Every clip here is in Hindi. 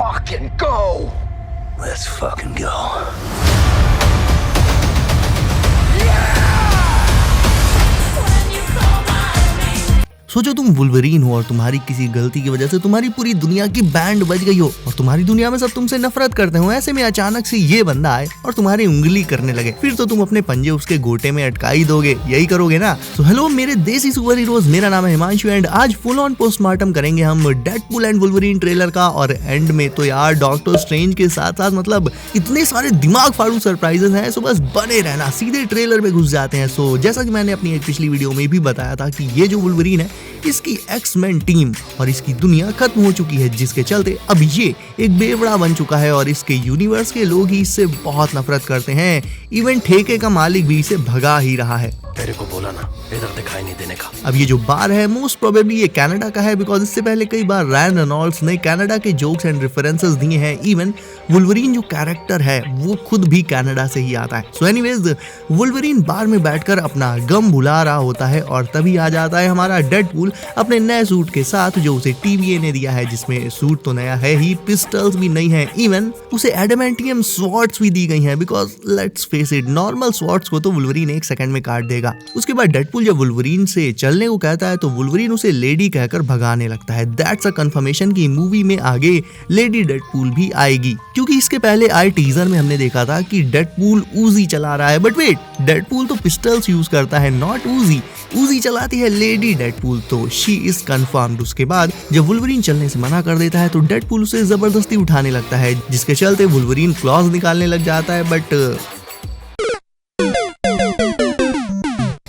fucking go. Let's fucking go. सोचो तुम वुल्वरीन हो और तुम्हारी किसी गलती की वजह से तुम्हारी पूरी दुनिया की बैंड बज गई हो और तुम्हारी दुनिया में सब तुमसे नफरत करते हो। ऐसे में अचानक से ये बंदा आए और तुम्हारी उंगली करने लगे, फिर तो तुम अपने पंजे उसके गोटे में अटका ही दोगे, यही करोगे ना। तो हेलो मेरे देसी सुपर हीरोज, मेरा नाम है हिमांशु एंड आज फुल ऑन पोस्टमार्टम करेंगे हम डेडपूल एंड वुल्वरीन ट्रेलर का। और एंड में तो यार डॉक्टर स्ट्रेंज के साथ साथ मतलब इतने सारे दिमाग फाड़ू सरप्राइजेस हैं, सो बस बने रहना, सीधे ट्रेलर में घुस जाते हैं। सो जैसा कि मैंने अपनी एक पिछली वीडियो में भी बताया था कि ये जो वुल्वरीन है इसकी एक्समैन टीम और इसकी दुनिया खत्म हो चुकी है, जिसके चलते अब ये एक बेवड़ा बन चुका है और इसके यूनिवर्स के लोग ही इससे बहुत नफरत करते हैं। इवन ठेके का मालिक भी इसे भगा ही रहा है। तेरे को बोला ना इधर दिखाई नहीं देने का। अब ये जो बार है मोस्ट प्रोबेबली ये कनाडा का है, बिकॉज इससे पहले कई बार रायन रेनॉल्ड्स ने कनाडा के जोक्स एंड रेफरेंसेस दिए हैं। इवन वुल्वरीन जो कैरेक्टर है वो खुद भी कनाडा से ही आता है। सो एनीवेज वुल्वरीन बार में बैठकर अपना गम भुला रहा होता है और तभी आ जाता है हमारा डेडपूल अपने नए सूट के साथ जो उसे टीवीए ने दिया है, जिसमें सूट तो नया है ही, पिस्टल्स भी नई है, इवन उसे एडामेंटियम स्वॉर्ड्स भी दी गई हैं, because let's face it normal swords को तो वुल्वरीन एक सेकंड में काट देगा। उसके बाद डेडपूल जब वुल्वरीन से चलने को कहता है तो वुल्वरीन उसे लेडी कहकर भगाने लगता है। दैट्स अ कंफर्मेशन कि मूवी में आगे लेडी डेडपूल भी आएगी, क्योंकि इसके पहले आए टीजर में हमने देखा था कि डेडपूल उजी चला रहा है, बट वेट, डेडपूल तो पिस्टल्स यूज करता है, नॉट उजी। उजी चलाती है लेडी डेडपूल, तो शी इज कंफर्म्ड। उसके बाद जब वुल्वरीन चलने से मना कर देता है तो डेडपूल उसे जबरदस्ती उठाने लगता है, जिसके चलते वुल्वरीन क्लॉज निकालने लग जाता है। बट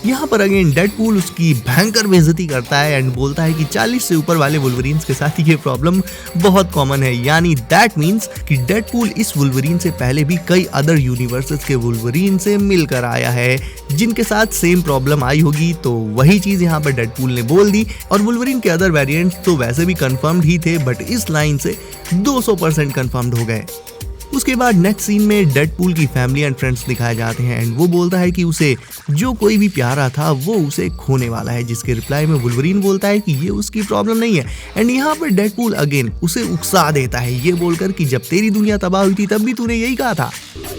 यहाँ पर अगेन डेडपूल उसकी भयंकर बेइज्जती करता है एंड बोलता है कि 40 से ऊपर वाले वुल्वरीन्स के साथ ये प्रॉब्लम बहुत कॉमन है। यानी दैट मीन्स कि डेडपूल इस वुल्वरीन से पहले भी कई अदर यूनिवर्सेस के वुल्वरीन से मिलकर आया है जिनके साथ सेम प्रॉब्लम आई होगी। तो वही चीज यहाँ पर डेडपूल ने बोल दी और वुल्वरीन के अदर वेरिएंट्स तो वैसे भी कंफर्म्ड ही थे, बट इस लाइन से 200% कंफर्म्ड हो गए। उसके बाद नेक्स्ट सीन में डेडपूल की फैमिली एंड फ्रेंड्स दिखाए जाते हैं एंड वो बोलता है कि उसे जो कोई भी प्यारा था वो उसे खोने वाला है, जिसके रिप्लाई में वुल्वरीन बोलता है कि ये उसकी प्रॉब्लम नहीं है। एंड यहाँ पर डेडपूल अगेन उसे उकसा देता है ये बोलकर कि जब तेरी दुनिया तबाह हुई थी तब भी तूने यही कहा था।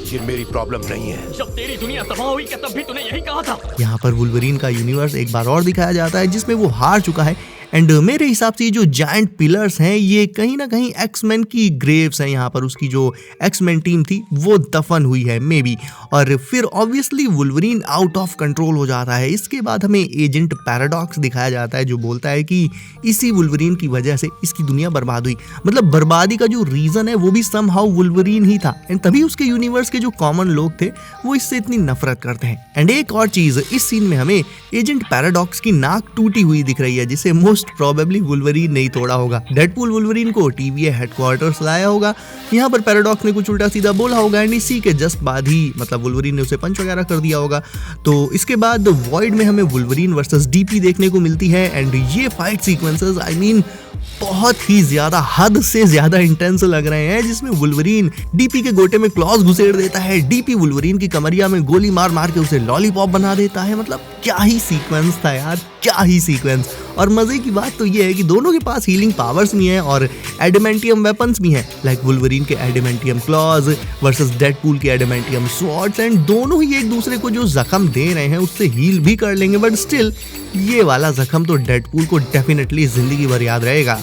ये मेरी प्रॉब्लम नहीं है। जब तेरी दुनिया तबाह हुई क्या तब भी तूने यही कहा था। यहाँ पर वुल्वरीन का यूनिवर्स एक बार और दिखाया जाता है जिसमें वो हार चुका है एंड मेरे हिसाब से जो जायंट पिलर्स हैं ये कहीं ना कहीं एक्समैन की ग्रेव्स हैं। यहाँ पर उसकी जो एक्समैन टीम थी वो दफन हुई है मे बी, और फिर obviously Wolverine out of control हो जाता है। इसके बाद हमें एजेंट पैराडॉक्स दिखाया जाता है जो बोलता है कि इसी वुल्वरीन की वजह से इसकी दुनिया बर्बाद हुई, मतलब बर्बादी का जो रीजन है वो भी समहाउ वुल्वरीन ही था एंड तभी उसके यूनिवर्स के जो कॉमन लोग थे वो इससे इतनी नफरत करते हैं। एंड एक और चीज, इस सीन में हमें एजेंट पैराडॉक्स की नाक टूटी हुई दिख रही है जिसे मोस्ट प्रोबेबली वुल्वरीन नहीं तोड़ा होगा। डेडपूल वुल्वरीन को टीवीए हेडक्वार्टर्स लाया होगा, यहाँ पर पैराडॉक्स ने कुछ उल्टा सीधा बोला होगा एंड इसी के जस्ट बाद ही मतलब वुल्वरीन ने उसे पंच वगैरह कर दिया होगा। तो इसके बाद वॉइड में हमें वुल्वरीन वर्सेस डीपी देखने को मिलती है एंड ये फाइट सीक्वेंसेस आई मीन बहुत ही ज्यादा, हद से ज्यादा इंटेंस लग रहे हैं, जिसमें वुल्वरीन डीपी के गोटे में क्लॉज घुसेड़ देता है, डीपी वुल्वरीन की कमरिया में गोली मार मार के उसे लॉलीपॉप बना देता है। मतलब क्या ही सीक्वेंस था यार, क्या ही सीक्वेंस। और मजे की बात तो ये है कि दोनों के पास हीलिंग पावर्स भी हैं और एडामेंटियम वेपन्स भी हैं, लाइक वुल्वरीन के एडामेंटियम क्लॉज वर्सेस डेडपूल के एडामेंटियम स्वॉर्ड्स, एंड दोनों ही एक दूसरे को जो जख्म दे रहे हैं उससे हील भी कर लेंगे, बट स्टिल ये वाला जख्म तो डेडपूल को डेफिनेटली जिंदगी भर याद रहेगा।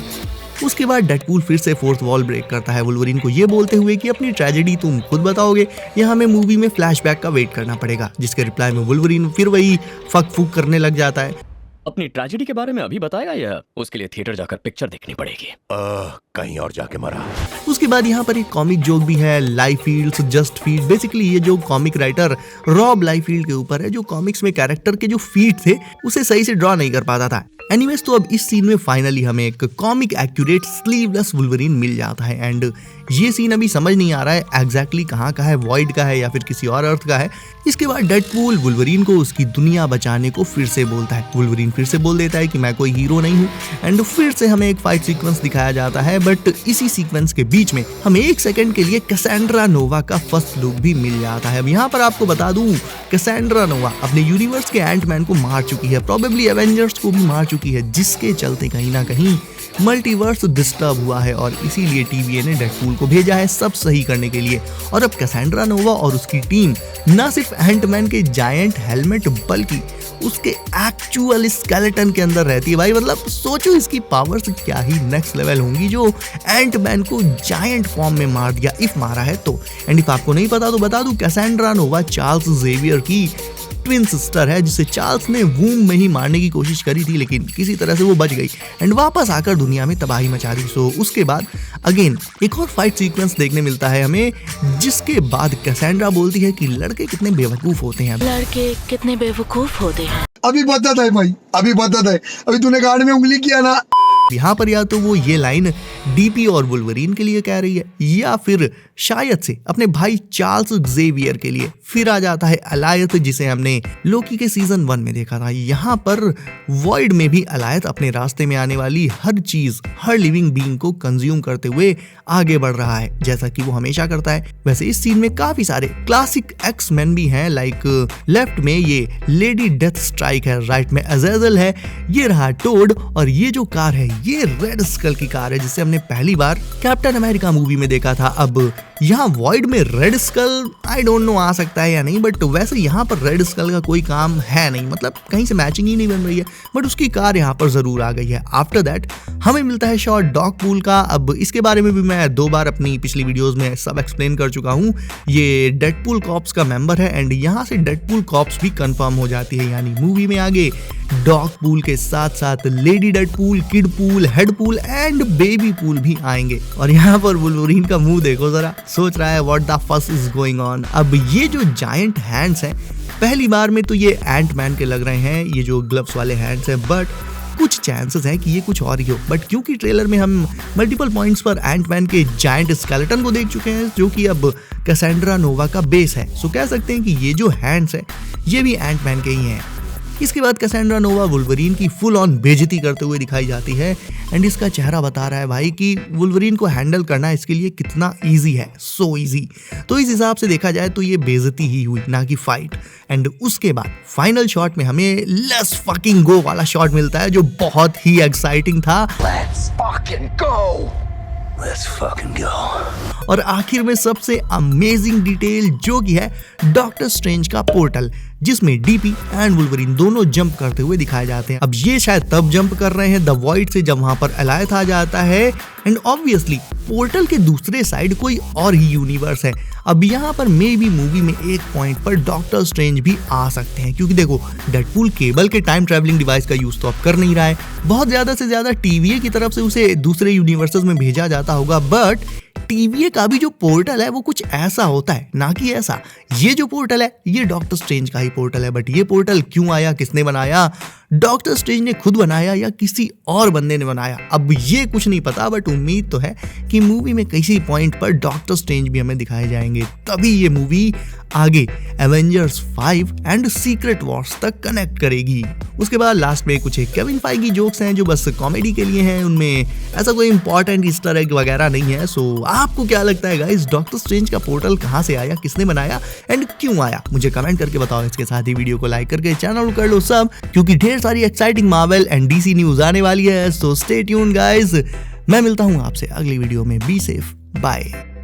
उसके बाद डेडपूल फिर से फोर्थ वॉल ब्रेक करता है वुल्वरीन को ये बोलते हुए कि अपनी ट्रेजेडी तुम खुद बताओगे या हमें मूवी में फ्लैशबैक का वेट करना पड़ेगा, जिसके रिप्लाई में वुल्वरीन फिर वही फक फूक करने लग जाता है। अपनी ट्रेजेडी के बारे में अभी बताएगा या उसके लिए थिएटर जाकर पिक्चर देखनी पड़ेगी? कहीं और जाके मरा। उसके बाद यहाँ पर एक कॉमिक जोक भी है, लाइफील्ड्स जस्ट फीट। बेसिकली ये जो कॉमिक राइटर रॉब लाइफील्ड के ऊपर है, जो कॉमिक्स में कैरेक्टर के जो फीट थे उसे सही से ड्रॉ नहीं कर पाता था। एनीवेज तो अब इस सीन में फाइनली हमें एक कॉमिक एक्यूरेट स्लीवलेस वुल्वरीन मिल जाता है एंड ये सीन अभी समझ नहीं आ रहा है एग्जैक्टली कहाँ का है, वॉइड का है या फिर किसी और अर्थ का है। इसके बाद डेडपूल वुल्वरीन को उसकी दुनिया बचाने को फिर से बोलता है। वुल्वरीन फिर से बोल देता है कि मैं कोई हीरो नहीं हूँ एंड फिर से हमें एक फाइट सीक्वेंस दिखाया जाता है, बट इसी सीक्वेंस के बीच में हमें एक सेकंड के लिए कैसेंड्रा नोवा का फर्स्ट लुक भी मिल जाता है। अब यहाँ पर आपको बता दूं, कैसेंड्रा नोवा अपने यूनिवर्स के एंटमैन को मार चुकी है, प्रोबेबली एवेंजर्स को भी मार चुकी है, जिसके चलते कहीं ना कहीं मल्टीवर्स डिस्टर्ब हुआ है और इसीलिए TVA ने डेडपूल को भेजा है सब सही करने के लिए। और अब कैसेंड्रा नोवा और उसकी टीम न सिर्फ एंटमैन के जायंट हेलमेट बल्कि उसके एक्चुअल स्केलेटन के अंदर रहती है भाई। मतलब सोचो इसकी पावर्स क्या ही नेक्स्ट लेवल होंगी जो एंटमैन को जायंट फॉर्म में मार दिया, इफ मारा है तो। एंड इफ आपको नहीं पता तो बता दूं, कैसेंड्रा नोवा चार्ल्स जेवियर की ट्विन सिस्टर है जिसे चार्ल्स ने वूम में ही मारने की कोशिश करी थी, लेकिन किसी तरह से वो बच गई एंड वापस आकर दुनिया में तबाही मचा दी। सो उसके बाद अगेन एक और फाइट सीक्वेंस देखने मिलता है हमें, जिसके बाद कैसेंड्रा बोलती है कि लड़के कितने बेवकूफ होते हैं। लड़के कितने बेवकूफ होते हैं। अभी बताता है भाई, अभी बताता है। अभी तूने गाड़ में उंगली किया ना। यहाँ पर या तो वो ये लाइन डीपी और वुल्वरीन के लिए कह रही है या फिर शायद से अपने भाई चार्ल्स जेवियर के लिए। फिर आ जाता है अलायत, जिसे हमने लोकी के सीजन 1 में देखा था। यहाँ पर वॉइड में भी अलायत अपने रास्ते में आने वाली हर चीज, हर लिविंग बीइंग को कंज्यूम करते हुए आगे बढ़ रहा है, जैसा कि वो हमेशा करता है। वैसे इस सीन में काफी सारे क्लासिक एक्स-मैन भी हैं, लाइक लेफ्ट में ये लेडी डेथ स्ट्राइक है, राइट में अज़ेज़ल है, ये रहा टोड और ये जो कार है ये रेड स्कल की कार है जिसे हमने पहली बार कैप्टन अमेरिका मूवी में देखा था। अब यहाँ वॉइड में red skull I don't know आ सकता है या नहीं, बट वैसे यहाँ पर रेड स्कल का कोई काम है नहीं, मतलब कहीं से मैचिंग ही नहीं बन रही है, बट उसकी कार यहाँ पर जरूर आ गई है। आफ्टर दैट हमें मिलता है शॉट डॉगपूल का। अब इसके बारे में भी मैं 2 बार अपनी पिछली वीडियोस में सब एक्सप्लेन कर चुका हूँ। ये डेडपूल कॉप्स का मेंबर है एंड यहाँ से डेडपूल कॉप्स भी कंफर्म हो जाती है, यानी मूवी में आगे डॉगपूल के साथ साथ Lady Deadpool, Kidpool, Headpool and baby pool भी आएंगे। और यहाँ पर वुल्वरीन का मुंह देखो जरा, सोच रहा है व्हाट द फस इज गोइंग ऑन। अब ये जो जायंट हैंड्स हैं, पहली बार में तो ये एंटमैन के लग रहे हैं, ये जो ग्लव्स वाले हैंड्स हैं, बट कुछ चांसेस हैं कि ये कुछ और ही हो। बट क्योंकि ट्रेलर में हम मल्टीपल पॉइंट्स पर एंटमैन के जायंट स्केलेटन को देख चुके हैं जो कि अब कैसेंड्रा नोवा का बेस है, सो कह सकते हैं कि ये जो हैंड्स है ये भी एंटमैन के ही हैं। इसके बाद कैसेंड्रा नोवा वुल्वरीन की फुल ऑन बेइज्जती करते हुए दिखाई जाती है एंड इसका चेहरा बता रहा है भाई कि वुल्वरीन को हैंडल करना इसके लिए कितना इजी है, सो इजी। तो इस हिसाब से देखा जाए तो ये बेइज्जती ही हुई, ना कि फाइट। एंड उसके बाद फाइनल शॉट में हमें लेट्स फकिंग गो वाला शॉट मिलता है जो बहुत ही एक्साइटिंग था। Let's fucking go. और आखिर में सबसे अमेजिंग डिटेल जो कि है डॉक्टर स्ट्रेंज का पोर्टल, जिसमें डीपी एंड वुल्वरीन दोनों जंप करते हुए दिखाए जाते हैं। अब ये शायद तब जंप कर रहे हैं द वॉइड से जब वहां पर अलायत आ जाता है एंड ऑब्वियसली पोर्टल के दूसरे साइड कोई और ही यूनिवर्स है। अब यहाँ पर मे बी मूवी में एक पॉइंट पर डॉक्टर स्ट्रेंज भी आ सकते हैं, क्योंकि देखो डेडपूल केबल के टाइम ट्रैवलिंग डिवाइस का यूज तो अब कर नहीं रहा है, बहुत ज्यादा से ज्यादा TVA की तरफ से उसे दूसरे यूनिवर्सेस में भेजा जाता होगा, बट TVA का भी जो पोर्टल है वो कुछ ऐसा होता है, ना कि ऐसा। ये जो पोर्टल है ये डॉक्टर स्ट्रेंज का ही पोर्टल है, बट ये पोर्टल क्यों आया, किसने बनाया, डॉक्टर स्ट्रेंज ने खुद बनाया या किसी और बंदे ने बनाया, अब ये कुछ नहीं पता, बट उम्मीद तो है कि मूवी में किसी पॉइंट पर डॉक्टर स्ट्रेंज भी हमें दिखाए जाएंगे, तभी ये मूवी आगे एवेंजर्स 5 एंड सीक्रेट वॉर्स तक कनेक्ट करेगी। उसके बाद लास्ट में कुछ केविन फाइगी जोक्स हैं जो बस कॉमेडी के लिए हैं, उनमें ऐसा कोई इंपॉर्टेंट ईस्टर एग वगैरह नहीं है। सो आपको क्या लगता है गाइस, डॉक्टर स्ट्रेंज का पोर्टल कहाँ से आया, किसने बनाया एंड क्यों आया, मुझे कमेंट करके बताओ। इसके साथ ही वीडियो को लाइक करके चैनल कर लो सब, क्योंकि ढेर सारी exciting Marvel and DC news आने वाली है। सो स्टे ट्यून्ड गाइस, मैं मिलता हूँ आपसे अगली वीडियो में। Be safe, bye.